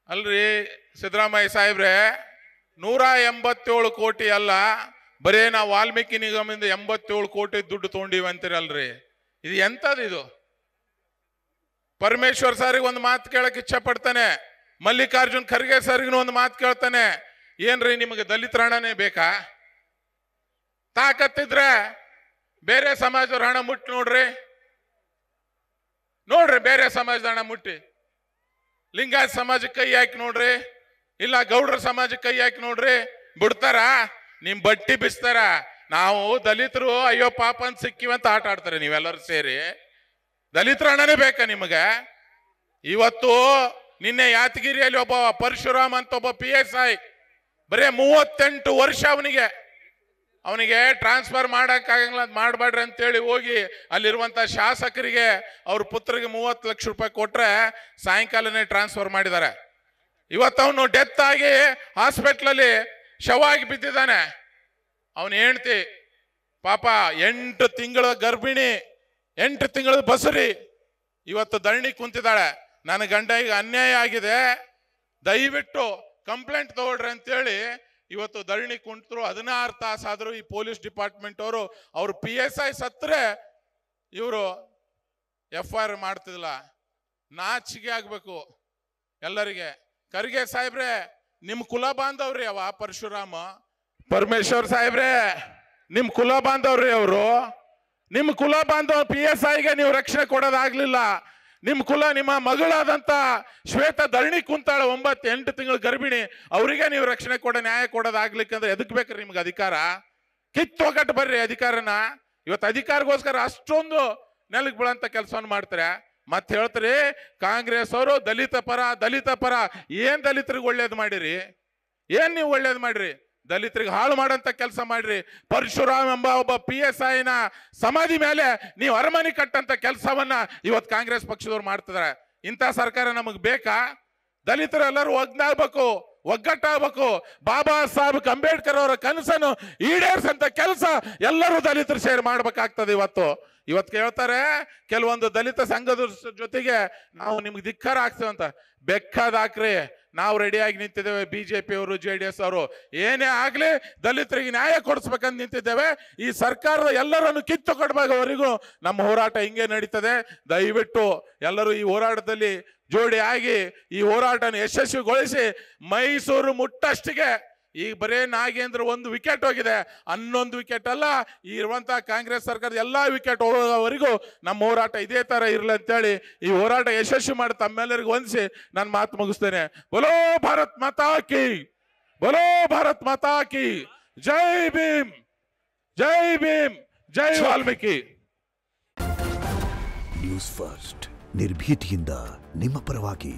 ಅಲ್ರಿ ಸಿದ್ದರಾಮಯ್ಯ ಸಾಹೇಬ್ರೆ, 187 ಕೋಟಿ ಅಲ್ಲ, ಬರೇ ನಾವು ವಾಲ್ಮೀಕಿ ನಿಗಮದಿಂದ 87 ಕೋಟಿ ದುಡ್ಡು ತೊಗೊಂಡಿವಿ ಅಂತೀರಲ್ರಿ. ಇದು ಎಂತದ್ದು ಇದು? ಪರಮೇಶ್ವರ್ ಸಾರಿಗೆ ಒಂದು ಮಾತು ಕೇಳಕ್ ಇಚ್ಛೆ ಪಡ್ತಾನೆ, ಮಲ್ಲಿಕಾರ್ಜುನ್ ಖರ್ಗೆ ಸರ್ಗೂ ಒಂದು ಮಾತು ಕೇಳ್ತಾನೆ, ಏನ್ರಿ ನಿಮಗೆ ದಲಿತರ ಹಣನೇ ಬೇಕಾ? ತಾಕತ್ತಿದ್ರೆ ಬೇರೆ ಸಮಾಜದವ್ರ ಹಣ ಮುಟ್ಟಿ ನೋಡ್ರಿ, ಬೇರೆ ಸಮಾಜದ ಹಣ ಮುಟ್ಟಿ, ಲಿಂಗಾಯತ ಸಮಾಜಕ್ಕೆ ಕೈ ಹಾಕಿ ನೋಡ್ರಿ, ಇಲ್ಲ ಗೌಡ್ರ ಸಮಾಜಕ್ಕೆ ಕೈ ಹಾಕಿ ನೋಡ್ರಿ, ಬಿಡ್ತಾರ? ನಿಮ್ ಬಟ್ಟಿ ಬಿಸ್ತಾರ. ನಾವು ದಲಿತರು ಅಯ್ಯೋ ಪಾಪ ಅಂತ ಸಿಕ್ಕಿವಂತ ಆಟ ಆಡ್ತಾರೆ ನೀವೆಲ್ಲರೂ ಸೇರಿ. ದಲಿತರ ಹಣನೇ ಬೇಕಾ ನಿಮಗೆ? ಇವತ್ತು ನಿನ್ನೆ ಯಾದಗಿರಿಯಲ್ಲಿ ಒಬ್ಬ ಪರಶುರಾಮ್ ಅಂತ ಒಬ್ಬ PSI, ಬರೇ 38 ವರ್ಷ ಅವನಿಗೆ ಟ್ರಾನ್ಸ್ಫರ್ ಮಾಡಕ್ಕಾಗಲ್ಲ, ಮಾಡಬೇಡ್ರಿ ಅಂತೇಳಿ ಹೋಗಿ ಅಲ್ಲಿರುವಂತ ಶಾಸಕರಿಗೆ ಅವ್ರ ಪುತ್ರಿಗೆ 30 ಲಕ್ಷ ರೂಪಾಯಿ ಕೊಟ್ರೆ ಸಾಯಂಕಾಲನೇ ಟ್ರಾನ್ಸ್ಫರ್ ಮಾಡಿದ್ದಾರೆ. ಇವತ್ತು ಅವನು ಡೆತ್ ಆಗಿ ಹಾಸ್ಪಿಟ್ಲಲ್ಲಿ ಶವ ಆಗಿ ಬಿದ್ದಿದ್ದಾನೆ. ಅವನ ಹೆಂಡತಿ ಪಾಪ 8 ತಿಂಗಳ ಗರ್ಭಿಣಿ, 8 ತಿಂಗಳ ಬಸುರಿ, ಇವತ್ತು ಧರಣಿ ಕುಂತಿದ್ದಾಳೆ. ನನ್ನ ಗಂಡ ಈಗ ಅನ್ಯಾಯ ಆಗಿದೆ, ದಯವಿಟ್ಟು ಕಂಪ್ಲೇಂಟ್ ತಗೊಳ್ರಿ ಅಂತೇಳಿ ಇವತ್ತು ಧರಣಿ ಕುಂತರು. 16 ತಾಸಾದ್ರು ಈ ಪೊಲೀಸ್ ಡಿಪಾರ್ಟ್ಮೆಂಟ್ ಅವರು ಅವ್ರ PSI ಸತ್ರೆ ಇವರು FIR ಮಾಡ್ತಿದ್ದಿಲ್ಲ. ನಾಚಿಗೆ ಆಗ್ಬೇಕು ಎಲ್ಲರಿಗೆ. ಖರ್ಗೆ ಸಾಹೇಬ್ರೆ, ನಿಮ್ ಕುಲ ಬಾಂಧವ್ರಿ ಅವ ಪರಶುರಾಮ. ಪರಮೇಶ್ವರ್ ಸಾಹೇಬ್ರೆ, ನಿಮ್ ಕುಲ ಬಾಂಧವ್ರಿ ಅವರು. ನಿಮ್ ಕುಲ ಬಾಂಧವ PSIಗೆ ನೀವು ರಕ್ಷಣೆ ಕೊಡೋದಾಗ್ಲಿಲ್ಲ. ನಿಮ್ ಕುಲ, ನಿಮ್ಮ ಮಗಳಾದಂತ ಶ್ವೇತ ಧರಣಿ ಕುಂತಾಳ, 9-8 ತಿಂಗಳ ಗರ್ಭಿಣಿ, ಅವರಿಗೆ ನೀವು ರಕ್ಷಣೆ ಕೊಡೋ ನ್ಯಾಯ ಕೊಡೋದಾಗ್ಲಿಕ್ಕಂದ್ರೆ ಎದಕ್ ಬೇಕ್ರಿ ನಿಮ್ಗೆ ಅಧಿಕಾರ? ಕಿತ್ತೊಗಟ್ಟು ಬರ್ರಿ ಅಧಿಕಾರನ. ಇವತ್ತು ಅಧಿಕಾರಗೋಸ್ಕರ ಅಷ್ಟೊಂದು ನೆಲಕ್ ಬೀಳಂತ ಕೆಲಸವನ್ನು ಮಾಡ್ತಾರೆ. ಮತ್ತೆ ಹೇಳ್ತೀರಿ ಕಾಂಗ್ರೆಸ್ ಅವರು ದಲಿತ ಪರ. ಏನ್ ದಲಿತರಿಗೆ ಒಳ್ಳೇದು ಮಾಡಿರಿ? ಏನ್ ನೀವು ಒಳ್ಳೇದು ಮಾಡ್ರಿ? ದಲಿತರಿಗೆ ಹಾಳು ಮಾಡಂತ ಕೆಲಸ ಮಾಡ್ರಿ. ಪರಶುರಾಮ್ ಎಂಬ ಒಬ್ಬ PSIನ ಸಮಾಧಿ ಮೇಲೆ ನೀವು ಅರಮನೆ ಕಟ್ಟಂತ ಕೆಲಸವನ್ನ ಇವತ್ತು ಕಾಂಗ್ರೆಸ್ ಪಕ್ಷದವ್ರು ಮಾಡ್ತಿದ್ದಾರೆ. ಇಂಥ ಸರ್ಕಾರ ನಮಗ್ ಬೇಕಾ? ದಲಿತರೆಲ್ಲರೂ ಒಗ್ಗಟ್ಟಾಗಬೇಕು. ಬಾಬಾ ಸಾಹೇಬ್ ಅಂಬೇಡ್ಕರ್ ಅವರ ಕನಸನ್ನು ಈಡೇರಿಸಂತ ಕೆಲಸ ಎಲ್ಲರೂ ದಲಿತರು ಸೇರಿ ಮಾಡ್ಬೇಕಾಗ್ತದೆ. ಇವತ್ತು ಕೇಳ್ತಾರೆ ಕೆಲವೊಂದು ದಲಿತ ಸಂಘದ ಜೊತೆಗೆ ನಾವು ನಿಮ್ಗೆ ಧಿಕ್ಕಾರ ಆಗ್ತೇವಂತ. ಬೆಕ್ಕದಾಕ್ರಿ, ನಾವು ರೆಡಿಯಾಗಿ ನಿಂತಿದ್ದೇವೆ. BJP ಅವರು, JDS ಅವರು ಏನೇ ಆಗ್ಲಿ ದಲಿತರಿಗೆ ನ್ಯಾಯ ಕೊಡಿಸ್ಬೇಕಂತ ನಿಂತಿದ್ದೇವೆ. ಈ ಸರ್ಕಾರದ ಎಲ್ಲರನ್ನು ಕಿತ್ತು ಕೊಡಬೇಕವರೆಗೂ ನಮ್ಮ ಹೋರಾಟ ಹಿಂಗೆ ನಡೀತದೆ. ದಯವಿಟ್ಟು ಎಲ್ಲರೂ ಈ ಹೋರಾಟದಲ್ಲಿ ಜೋಡಿ ಆಗಿ ಈ ಹೋರಾಟನ ಯಶಸ್ವಿಗೊಳಿಸಿ ಮೈಸೂರು ಮುಟ್ಟಷ್ಟಿಗೆ ಈಗ ಬರೇ ನಾಗೇಂದ್ರ 1 ವಿಕೆಟ್ ಹೋಗಿದೆ, 11 ವಿಕೆಟ್ ಅಲ್ಲ, ಈ ಇರುವಂತಹ ಕಾಂಗ್ರೆಸ್ ಸರ್ಕಾರದ ಎಲ್ಲಾ ವಿಕೆಟ್ ಹೋಗೋವರೆಗೂ ನಮ್ಮ ಹೋರಾಟ ಇದೇ ತರ ಇರ್ಲಿ ಅಂತೇಳಿ ಈ ಹೋರಾಟ ಯಶಸ್ವಿ ಮಾಡಿ ತಮ್ಮೆಲ್ಲರಿಗೂ ವಂದಿಸಿ ನಾನು ಮಾತು ಮುಗಿಸ್ತೇನೆ. ಬೋಲೋ ಭಾರತ್ ಮಾತಾ ಕಿ, ಬೋಲೋ ಭಾರತ್ ಮಾತಾ ಕಿ. ಜೈ ಭೀಮ್, ಜೈ ಭೀಮ್, ಜೈ ವಾಲ್ಮೀಕಿ. ನ್ಯೂಸ್ ಫಸ್ಟ್, ನಿರ್ಭೀತಿಯಿಂದ ನಿಮ್ಮ ಪರವಾಗಿ.